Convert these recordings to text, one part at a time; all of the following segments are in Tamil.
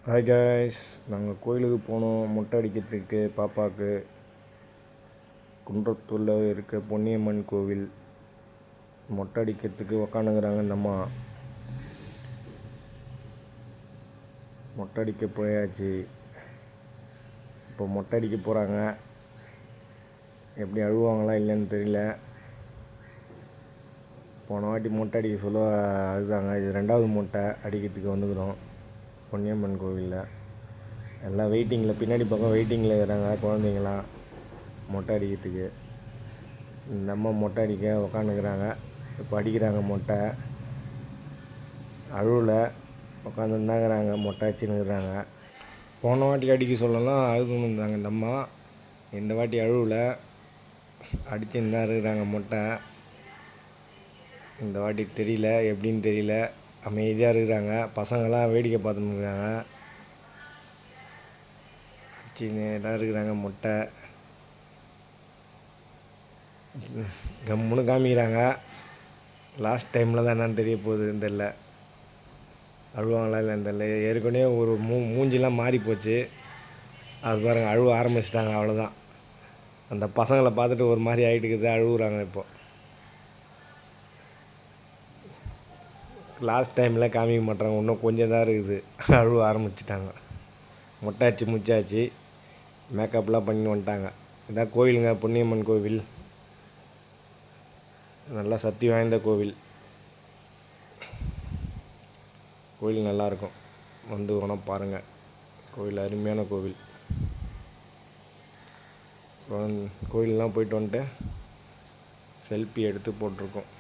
ஹாய் காய்ஸ், நாங்கள் கோயிலுக்கு போனோம் மொட்டை அடிக்கிறதுக்கு. பாப்பாவுக்கு குன்றத்தூரில் இருக்க பொன்னியம்மன் கோவில் மொட்டை அடிக்கிறதுக்கு உக்காந்துக்கிறாங்க. இந்த அம்மா மொட்டை அடிக்க போயாச்சு. இப்போ மொட்டை அடிக்க போகிறாங்க. எப்படி அழுவாங்களா இல்லைன்னு தெரியல. போன வாட்டி மொட்டை அடிக்க சொல்ல அழுதாங்க. இது 2வது மொட்டை அடிக்கிறதுக்கு வந்துக்கிறோம் பொன்னியம்மன் கோவிலில். எல்லாம் வெயிட்டிங்கில், பின்னாடி பக்கம் வெயிட்டிங்கில் இருக்கிறாங்க குழந்தைங்களாம் மொட்டை அடிக்கிறதுக்கு. இந்த அம்மா மொட்டை அடிக்க உக்காந்துக்கிறாங்க. இப்போ அடிக்கிறாங்க மொட்டை. அழுவில் உட்காந்துருந்தாங்கிறாங்க, மொட்டை அடிச்சுன்னுக்குறாங்க. போன வாட்டி அடிக்க சொல்லலாம் அழுதுன்னு இருந்தாங்க இந்த அம்மா. இந்த வாட்டி அழுவில் அடிச்சுன்னு தான் இருக்கிறாங்க மொட்டை. இந்த வாட்டி தெரியல எப்படின்னு தெரியல, அமைதியாக இருக்கிறாங்க. பசங்களாம் வேடிக்கை பார்த்துன்னு இருக்கிறாங்க. அடிச்சுன்னு தான் இருக்கிறாங்க மொட்டை. கம்முன்னு காமிக்கிறாங்க. லாஸ்ட் டைமில் தான் என்னன்னு தெரிய போகுதுன்னு தெரில. அழுவாங்களா இல்லைன்னு தெரில. ஏற்கனவே ஒரு மூஞ்சிலாம் மாறி போச்சு. அது பாருங்கள், அழுவ ஆரம்பிச்சிட்டாங்க. அவ்வளோதான், அந்த பசங்களை பார்த்துட்டு ஒரு மாதிரி ஆகிட்டுக்குது, அழுகுறாங்க. இப்போ லாஸ்ட் டைமில் காமிக்க மாட்டாங்க, இன்னும் கொஞ்சம் தான் இருக்குது. அழுவ ஆரம்பிச்சிட்டாங்க. மொட்டாச்சு முச்சாச்சு, மேக்கப்லாம் பண்ணி வந்துட்டாங்க. இதான் கோவிலுங்க, பொன்னியம்மன் கோவில். நல்லா சக்தி வாய்ந்த கோவில். கோவில் நல்லாயிருக்கும், வந்து வேணால் பாருங்கள். கோவில் அருமையான கோவில். கோவிலெலாம் போயிட்டு வந்துட்டு செல்ஃபி எடுத்து போட்டிருக்கோம்.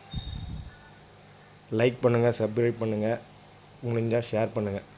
லைக் பண்ணுங்கள், சப்ஸ்கிரைப் பண்ணுங்கள், முடிஞ்சால் ஷேர் பண்ணுங்கள்.